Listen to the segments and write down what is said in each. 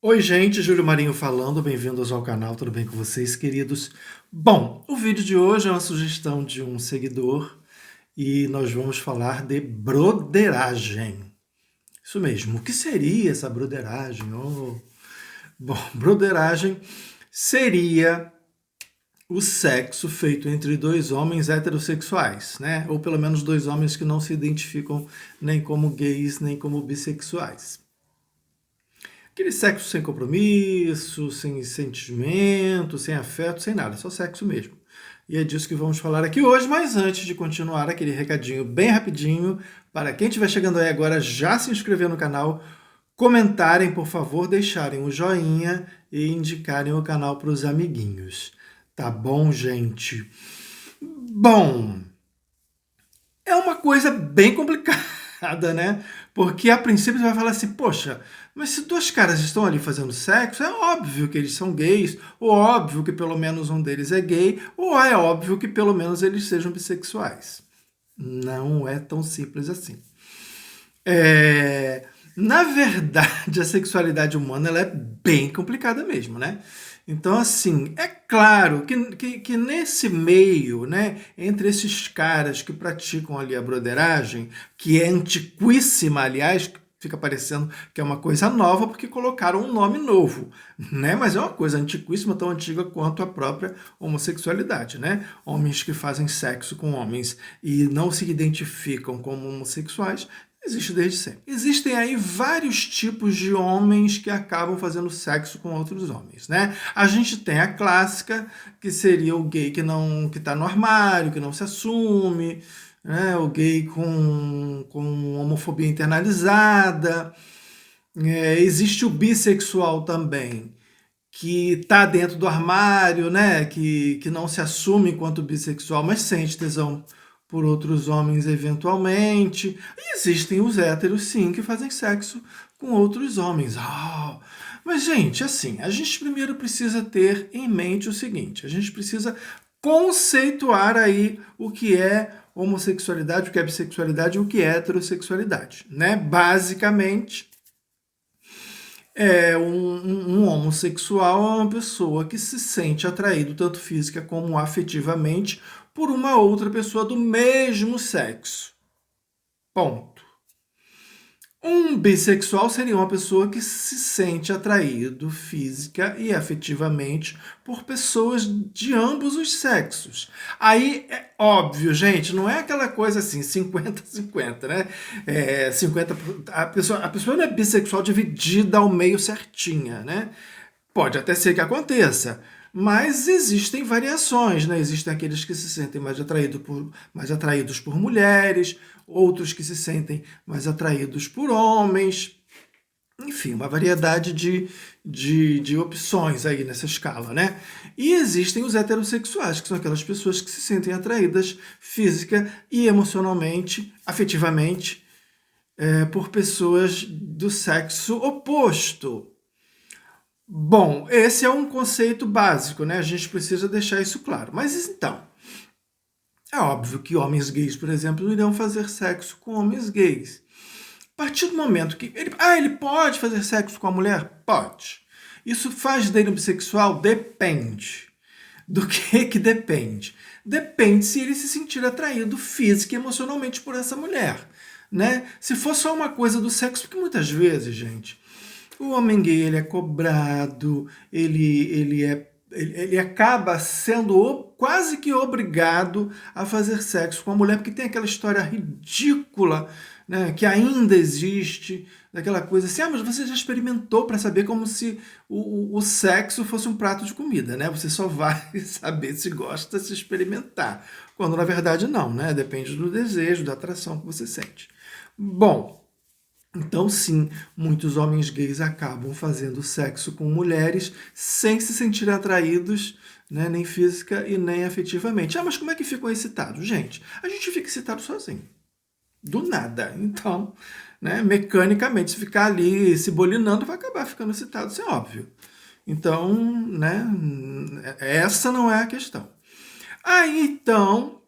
Oi, gente, Júlio Marinho falando, bem-vindos ao canal, tudo bem com vocês, queridos? Bom, o vídeo de hoje é uma sugestão de um seguidor e nós vamos falar de broderagem. Isso mesmo, o que seria essa broderagem? Bom, broderagem seria o sexo feito entre dois homens heterossexuais, né? Ou pelo menos dois homens que não se identificam nem como gays nem como bissexuais. Aquele sexo sem compromisso, sem sentimento, sem afeto, sem nada, só sexo mesmo. E é disso que vamos falar aqui hoje, mas antes de continuar, aquele recadinho bem rapidinho, para quem estiver chegando aí agora, já se inscrever no canal, comentarem, por favor, deixarem o joinha e indicarem o canal para os amiguinhos. Tá bom, gente? Bom, é uma coisa bem complicada, né? Porque a princípio você vai falar assim, poxa, mas se dois caras estão ali fazendo sexo, é óbvio que eles são gays, ou óbvio que pelo menos um deles é gay, ou é óbvio que pelo menos eles sejam bissexuais. Não é tão simples assim. Na verdade, a sexualidade humana ela é bem complicada mesmo, né? Então, assim, é claro que nesse meio, né, entre esses caras que praticam ali a broderagem, que é antiquíssima, aliás, fica parecendo que é uma coisa nova porque colocaram um nome novo, né? Mas é uma coisa antiquíssima, tão antiga quanto a própria homossexualidade, né? Homens que fazem sexo com homens e não se identificam como homossexuais existe desde sempre. Existem aí vários tipos de homens que acabam fazendo sexo com outros homens, né? A gente tem a clássica, que seria o gay que tá no armário, que não se assume, né? O gay com homofobia internalizada. Existe o bissexual também, que está dentro do armário, né? Que não se assume enquanto bissexual, mas sente tesão por outros homens eventualmente. E existem os héteros, sim, que fazem sexo com outros homens. Mas, gente, assim, a gente primeiro precisa ter em mente o seguinte: a gente precisa conceituar aí o que é homossexualidade, o que é bissexualidade e o que é heterossexualidade, né? Basicamente, um homossexual é uma pessoa que se sente atraído tanto física como afetivamente por uma outra pessoa do mesmo sexo. Ponto. Um bissexual seria uma pessoa que se sente atraído física e afetivamente por pessoas de ambos os sexos. Aí é óbvio, gente, não é aquela coisa assim, 50-50, né? 50, a pessoa não é bissexual dividida ao meio certinha, né? Pode até ser que aconteça, mas existem variações, né? Existem aqueles que se sentem mais atraídos por mulheres, outros que se sentem mais atraídos por homens. Enfim, uma variedade de opções aí nessa escala, né? E existem os heterossexuais, que são aquelas pessoas que se sentem atraídas física e emocionalmente, afetivamente, por pessoas do sexo oposto. Bom, esse é um conceito básico, né? A gente precisa deixar isso claro. Mas então, é óbvio que homens gays, por exemplo, irão fazer sexo com homens gays. A partir do momento que ele pode fazer sexo com a mulher? Pode. Isso faz dele um bissexual? Depende. Do que depende? Depende se ele se sentir atraído física e emocionalmente por essa mulher, né? Se for só uma coisa do sexo, porque muitas vezes, gente, o homem gay ele é cobrado, ele acaba sendo quase que obrigado a fazer sexo com a mulher, porque tem aquela história ridícula, né, que ainda existe, daquela coisa assim, mas você já experimentou para saber como se o sexo fosse um prato de comida, né? Você só vai saber se gosta se experimentar. Quando na verdade não, né? Depende do desejo, da atração que você sente. Bom, então, sim, muitos homens gays acabam fazendo sexo com mulheres sem se sentir atraídos, né, nem física e nem afetivamente. Mas como é que ficam excitados? Gente, a gente fica excitado sozinho, do nada. Então, né, mecanicamente, se ficar ali se bolinando, vai acabar ficando excitado, isso é óbvio. Então, né, essa não é a questão. Aí, então,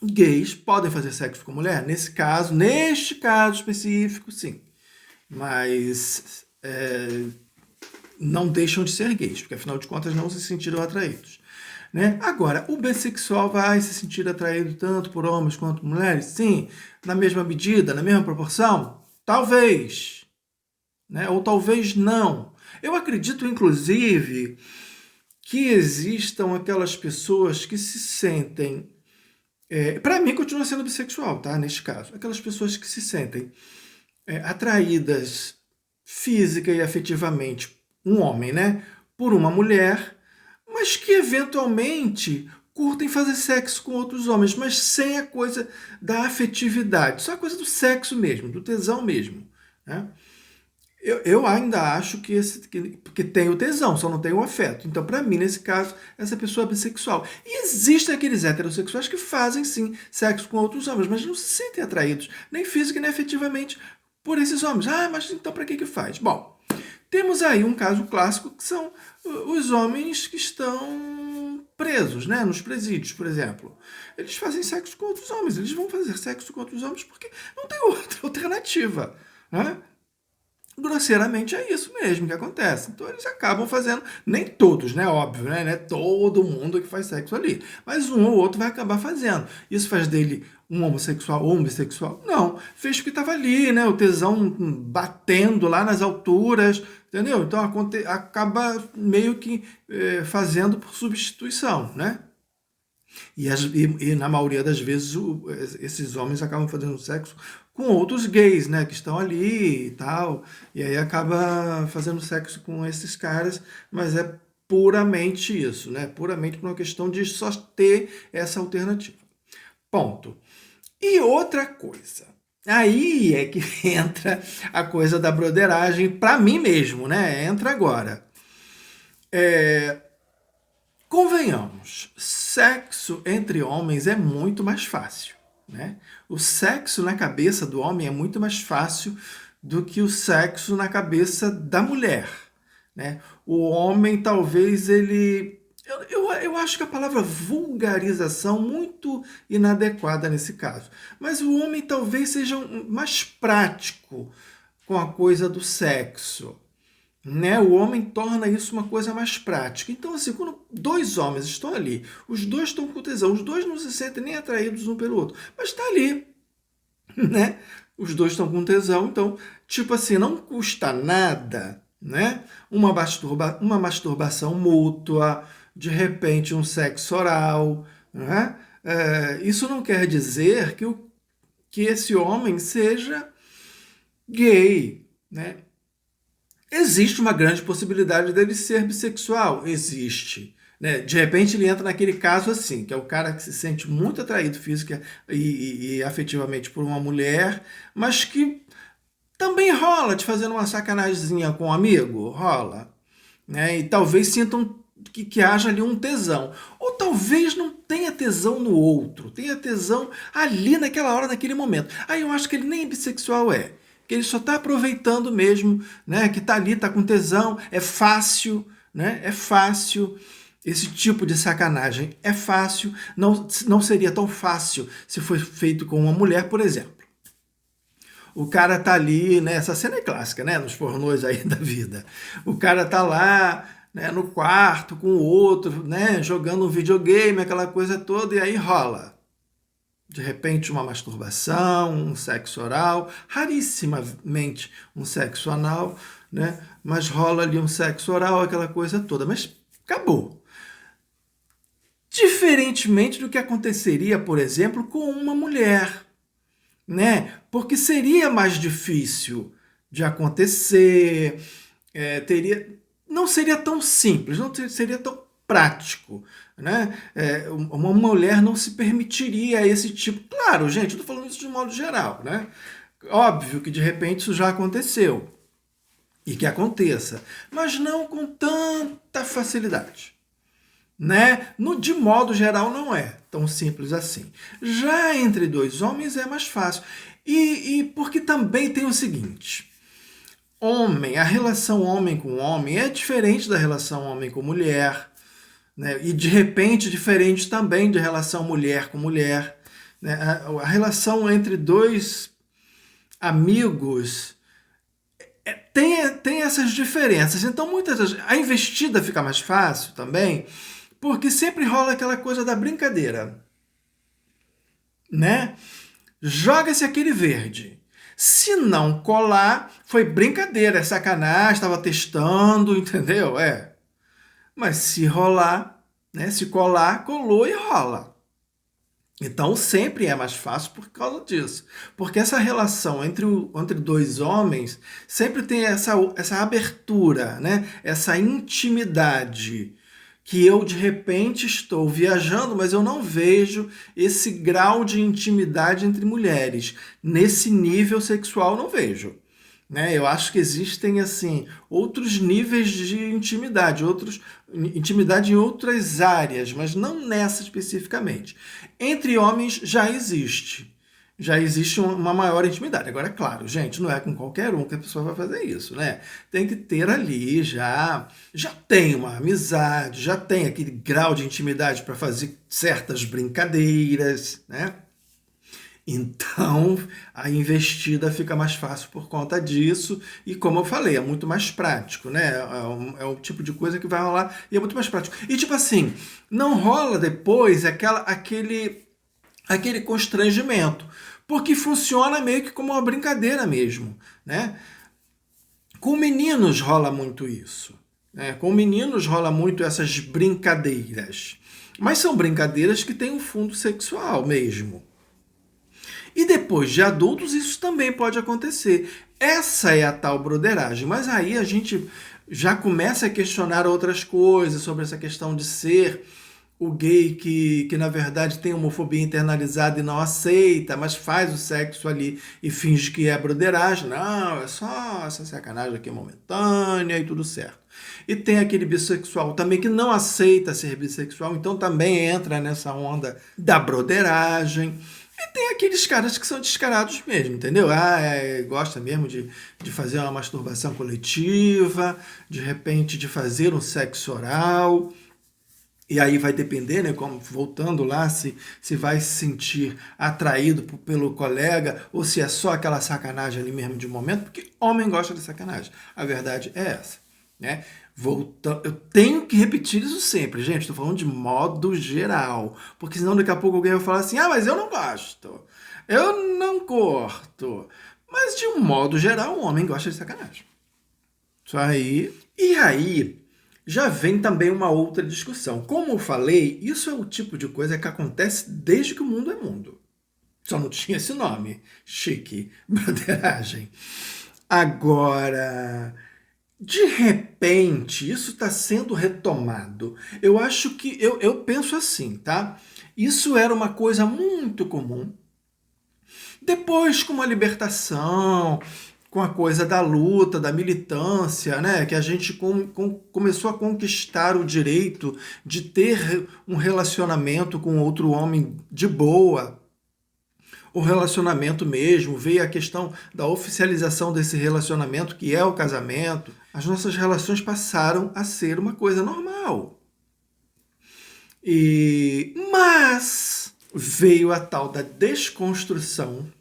gays podem fazer sexo com mulher? Neste caso específico, sim. Mas não deixam de ser gays, porque afinal de contas não se sentiram atraídos. Né? Agora, o bissexual vai se sentir atraído tanto por homens quanto por mulheres? Sim. Na mesma medida, na mesma proporção? Talvez. Né? Ou talvez não. Eu acredito, inclusive, que existam aquelas pessoas que se sentem... para mim, continua sendo bissexual, tá? Neste caso. Aquelas pessoas que se sentem atraídas física e afetivamente, um homem, né? Por uma mulher, mas que eventualmente curtem fazer sexo com outros homens, mas sem a coisa da afetividade, só a coisa do sexo mesmo, do tesão mesmo. Né? Eu ainda acho que tem o tesão, só não tem o afeto. Então, para mim, nesse caso, essa pessoa é bissexual. E existem aqueles heterossexuais que fazem, sim, sexo com outros homens, mas não se sentem atraídos, nem física nem afetivamente, por esses homens. Ah, mas então para que faz? Bom, temos aí um caso clássico que são os homens que estão presos, né, nos presídios, por exemplo. Eles fazem sexo com outros homens, eles vão fazer sexo com outros homens porque não tem outra alternativa. Né? Grosseiramente é isso mesmo que acontece. Então eles acabam fazendo, nem todos, né? Óbvio, né? Não é todo mundo que faz sexo ali. Mas um ou outro vai acabar fazendo. Isso faz dele um homossexual ou um bissexual? Não. Fez porque estava ali, né? O tesão batendo lá nas alturas, entendeu? Então acaba meio que fazendo por substituição, né? E na maioria das vezes esses homens acabam fazendo sexo com outros gays, né, que estão ali e tal, e aí acaba fazendo sexo com esses caras, mas é puramente isso, né, puramente por uma questão de só ter essa alternativa. Ponto. E outra coisa, aí é que entra a coisa da broderagem para mim mesmo, né, entra agora. Convenhamos, sexo entre homens é muito mais fácil. Né? O sexo na cabeça do homem é muito mais fácil do que o sexo na cabeça da mulher. Né? O homem, talvez, ele... Eu acho que a palavra vulgarização muito inadequada nesse caso. Mas o homem talvez seja mais prático com a coisa do sexo. Né? O homem torna isso uma coisa mais prática. Então, assim, quando dois homens estão ali, os dois estão com tesão, os dois não se sentem nem atraídos um pelo outro, mas está ali, né? Os dois estão com tesão, então, tipo assim, não custa nada, né? Uma masturbação mútua, de repente um sexo oral, né? Isso não quer dizer que esse homem seja gay, né? Existe uma grande possibilidade dele ser bissexual? Existe. Né? De repente ele entra naquele caso assim, que é o cara que se sente muito atraído física e afetivamente por uma mulher, mas que também rola de fazer uma sacanagemzinha com um amigo, rola. Né? E talvez sintam que haja ali um tesão. Ou talvez não tenha tesão no outro, tenha tesão ali naquela hora, naquele momento. Aí eu acho que ele nem bissexual é. Que ele só está aproveitando mesmo, né? Que está ali, está com tesão, é fácil, né? É fácil. Esse tipo de sacanagem é fácil, não seria tão fácil se for feito com uma mulher, por exemplo. O cara tá ali, né? Essa cena é clássica, né? Nos pornôs aí da vida. O cara tá lá, né, no quarto com o outro, né? Jogando um videogame, aquela coisa toda, e aí rola. De repente uma masturbação, um sexo oral, rarissimamente um sexo anal, né? Mas rola ali um sexo oral, aquela coisa toda, mas acabou. Diferentemente do que aconteceria, por exemplo, com uma mulher, né? Porque seria mais difícil de acontecer, não seria tão simples, não seria tão prático. Né? Uma mulher não se permitiria esse tipo... Claro, gente, eu estou falando isso de modo geral. Né? Óbvio que de repente isso já aconteceu e que aconteça, mas não com tanta facilidade. Né? De modo geral não é tão simples assim. Já entre dois homens é mais fácil. E porque também tem o seguinte... a relação homem com homem é diferente da relação homem com mulher, né? E de repente diferente também de relação mulher com mulher. Né? A relação entre dois amigos Tem essas diferenças. Então, muitas vezes, a investida fica mais fácil também, porque sempre rola aquela coisa da brincadeira, né? Joga-se aquele verde. Se não colar, foi brincadeira, é sacanagem, estava testando, entendeu? Mas se rolar, né? Se colar, colou e rola. Então sempre é mais fácil por causa disso. Porque essa relação entre dois homens sempre tem essa abertura, né? Essa intimidade. Que eu de repente estou viajando, mas eu não vejo esse grau de intimidade entre mulheres. Nesse nível sexual, não vejo. Né? Eu acho que existem assim outros níveis de intimidade, intimidade em outras áreas, mas não nessa especificamente. Entre homens já existe uma maior intimidade. Agora, é claro, gente, não é com qualquer um que a pessoa vai fazer isso, né? Tem que ter ali já tem uma amizade, já tem aquele grau de intimidade para fazer certas brincadeiras, né? Então, a investida fica mais fácil por conta disso. E como eu falei, é muito mais prático, né? É o tipo de coisa que vai rolar e é muito mais prático. E tipo assim, não rola depois aquele constrangimento. Porque funciona meio que como uma brincadeira mesmo, né? Com meninos rola muito isso. Né? Com meninos rola muito essas brincadeiras. Mas são brincadeiras que têm um fundo sexual mesmo. E depois de adultos, isso também pode acontecer. Essa é a tal broderagem. Mas aí a gente já começa a questionar outras coisas sobre essa questão de ser o gay que na verdade tem homofobia internalizada e não aceita, mas faz o sexo ali e finge que é broderagem. Não, é só essa sacanagem aqui momentânea e tudo certo. E tem aquele bissexual também que não aceita ser bissexual, então também entra nessa onda da broderagem. E tem aqueles caras que são descarados mesmo, entendeu? Gosta mesmo de fazer uma masturbação coletiva, de repente de fazer um sexo oral. E aí vai depender, né? Como, voltando lá, se vai se sentir atraído pelo colega ou se é só aquela sacanagem ali mesmo de momento, porque homem gosta de sacanagem. A verdade é essa, né? Voltando, eu tenho que repetir isso sempre, gente. Estou falando de modo geral, porque senão daqui a pouco alguém vai falar assim: mas eu não gosto, eu não curto. Mas de um modo geral, o homem gosta de sacanagem. Isso aí. E aí já vem também uma outra discussão. Como eu falei, isso é o tipo de coisa que acontece desde que o mundo é mundo. Só não tinha esse nome. Chique, broderagem. Agora, de repente, isso está sendo retomado. Eu acho que, eu penso assim, tá? Isso era uma coisa muito comum. Depois, com a libertação, com a coisa da luta, da militância, né? Que a gente começou a conquistar o direito de ter um relacionamento com outro homem de boa. O relacionamento mesmo, veio a questão da oficialização desse relacionamento, que é o casamento. As nossas relações passaram a ser uma coisa normal. Mas veio a tal da desconstrução,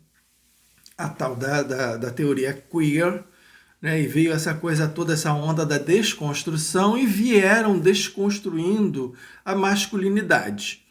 a tal da teoria queer, né? E veio essa coisa toda, essa onda da desconstrução, e vieram desconstruindo a masculinidade.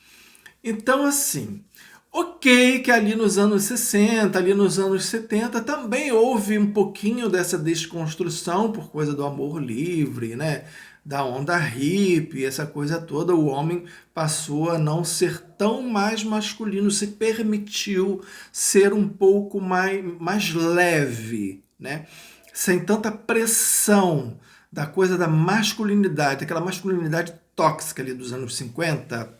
Então, assim, ok que ali nos anos 60, ali nos anos 70, também houve um pouquinho dessa desconstrução por coisa do amor livre, né? Da onda hippie, essa coisa toda. O homem passou a não ser tão mais masculino, se permitiu ser um pouco mais leve, né? Sem tanta pressão da coisa da masculinidade, aquela masculinidade tóxica ali dos anos 50.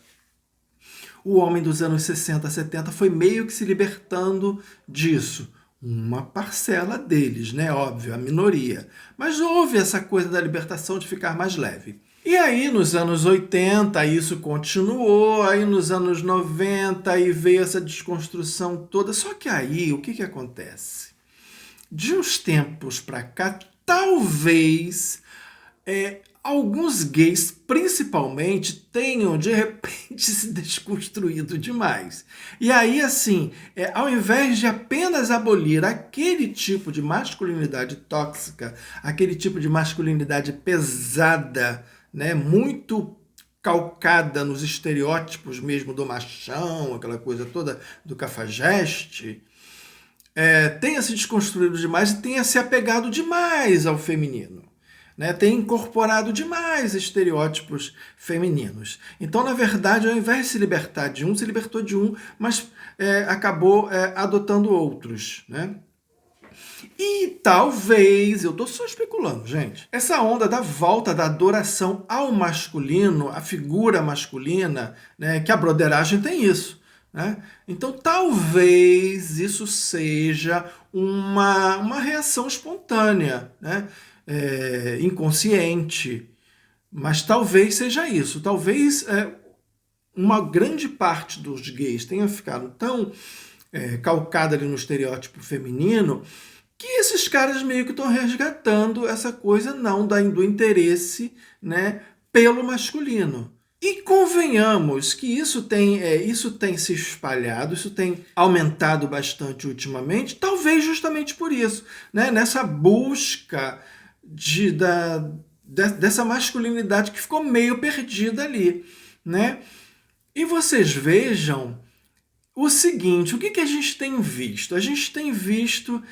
O homem dos anos 60, 70 foi meio que se libertando disso. Uma parcela deles, né? Óbvio, a minoria. Mas houve essa coisa da libertação de ficar mais leve. E aí, nos anos 80, isso continuou. Aí, nos anos 90, aí veio essa desconstrução toda. Só que aí, o que acontece? De uns tempos para cá, talvez alguns gays, principalmente, tenham, de repente, se desconstruído demais. E aí, assim, ao invés de apenas abolir aquele tipo de masculinidade tóxica, aquele tipo de masculinidade pesada, né, muito calcada nos estereótipos mesmo do machão, aquela coisa toda do cafajeste, tenha se desconstruído demais e tenha se apegado demais ao feminino. Né, tem incorporado demais estereótipos femininos. Então, na verdade, ao invés de se libertar de um, se libertou de um, mas acabou adotando outros. Né? E talvez, eu estou só especulando, gente, essa onda da volta da adoração ao masculino, à figura masculina, né, que a broderagem tem isso. Né? Então, talvez isso seja uma reação espontânea, né? Inconsciente, mas talvez seja isso. Talvez uma grande parte dos gays tenha ficado tão calcada ali no estereótipo feminino que esses caras meio que estão resgatando essa coisa não do interesse, né, pelo masculino. E convenhamos que isso tem se espalhado, isso tem aumentado bastante ultimamente, talvez justamente por isso, né? Nessa busca dessa masculinidade que ficou meio perdida ali. Né? E vocês vejam o seguinte, o que a gente tem visto? A gente tem visto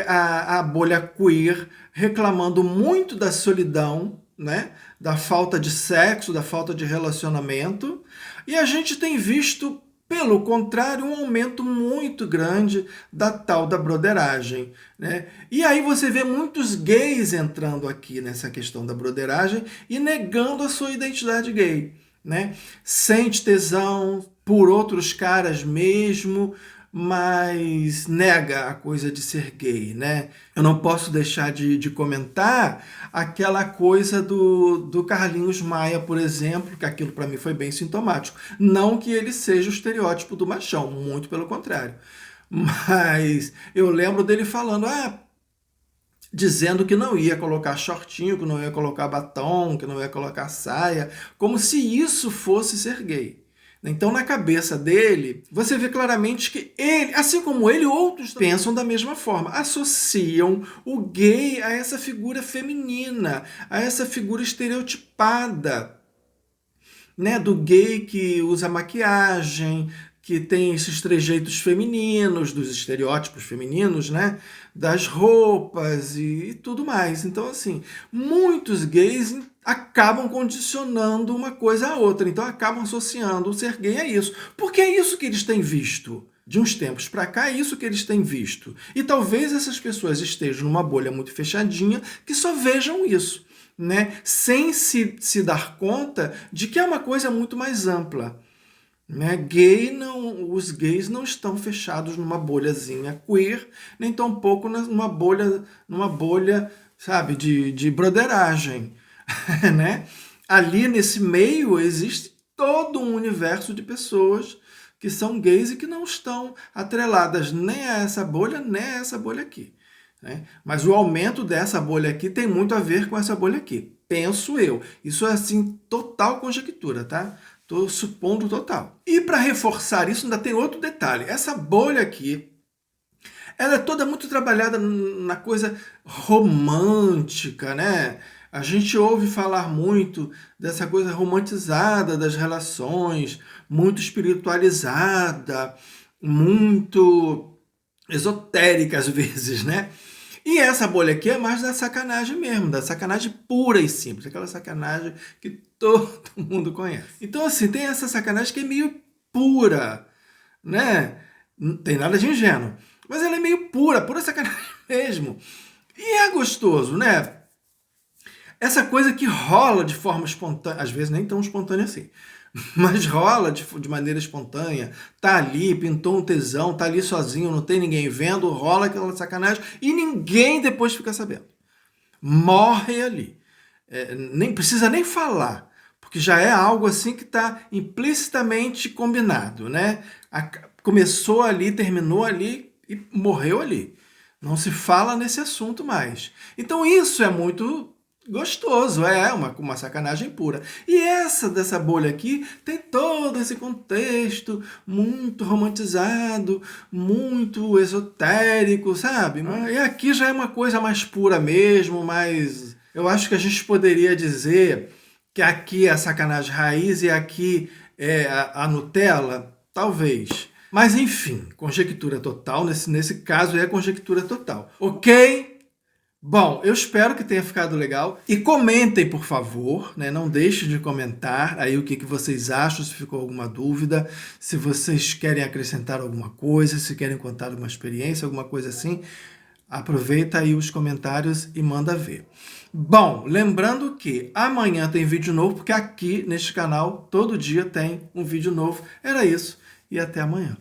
a bolha queer reclamando muito da solidão, né? Da falta de sexo, da falta de relacionamento, e a gente tem visto, pelo contrário, um aumento muito grande da tal da broderagem. Né? E aí você vê muitos gays entrando aqui nessa questão da broderagem e negando a sua identidade gay. Né? Sente tesão por outros caras mesmo, mas nega a coisa de ser gay, né? Eu não posso deixar de comentar aquela coisa do Carlinhos Maia, por exemplo, que aquilo para mim foi bem sintomático. Não que ele seja o estereótipo do machão, muito pelo contrário. Mas eu lembro dele falando, dizendo que não ia colocar shortinho, que não ia colocar batom, que não ia colocar saia, como se isso fosse ser gay. Então, na cabeça dele, você vê claramente que ele, assim como ele, outros pensam da mesma forma. Associam o gay a essa figura feminina, a essa figura estereotipada, né? Do gay que usa maquiagem, que tem esses trejeitos femininos, dos estereótipos femininos, né? Das roupas e tudo mais. Então, assim, muitos gays acabam condicionando uma coisa à outra. Então, acabam associando o ser gay a isso. Porque é isso que eles têm visto. De uns tempos para cá, é isso que eles têm visto. E talvez essas pessoas estejam numa bolha muito fechadinha que só vejam isso. Né? Sem se dar conta de que é uma coisa muito mais ampla. Né? Os gays não estão fechados numa bolhazinha queer, nem tampouco numa bolha, sabe, de broderagem. Né? Ali nesse meio existe todo um universo de pessoas que são gays e que não estão atreladas nem a essa bolha, nem a essa bolha aqui. Né? Mas o aumento dessa bolha aqui tem muito a ver com essa bolha aqui, penso eu. Isso é assim, total conjectura, tá? Estou supondo total. E para reforçar isso, ainda tem outro detalhe. Essa bolha aqui, ela é toda muito trabalhada na coisa romântica, né? A gente ouve falar muito dessa coisa romantizada das relações, muito espiritualizada, muito esotérica às vezes, né? E essa bolha aqui é mais da sacanagem mesmo, da sacanagem pura e simples, aquela sacanagem que todo mundo conhece. Então, assim, tem essa sacanagem que é meio pura, né? Não tem nada de ingênuo, mas ela é meio pura sacanagem mesmo. E é gostoso, né? Essa coisa que rola de forma espontânea, às vezes nem tão espontânea assim, mas rola de maneira espontânea, tá ali, pintou um tesão, tá ali sozinho, não tem ninguém vendo, rola aquela sacanagem e ninguém depois fica sabendo. Morre ali. Nem precisa nem falar, porque já é algo assim que está implicitamente combinado, né? Começou ali, terminou ali e morreu ali. Não se fala nesse assunto mais. Então isso é muito gostoso, é uma sacanagem pura. E essa dessa bolha aqui tem todo esse contexto muito romantizado, muito esotérico, sabe? E aqui já é uma coisa mais pura mesmo, mais... Eu acho que a gente poderia dizer que aqui é a sacanagem raiz e aqui é a Nutella, talvez. Mas enfim, conjectura total, nesse caso é conjectura total. Ok? Bom, eu espero que tenha ficado legal. E comentem, por favor, né? Não deixem de comentar aí o que vocês acham, se ficou alguma dúvida, se vocês querem acrescentar alguma coisa, se querem contar uma experiência, alguma coisa assim. Aproveita aí os comentários e manda ver. Bom, lembrando que amanhã tem vídeo novo, porque aqui neste canal todo dia tem um vídeo novo. Era isso e até amanhã.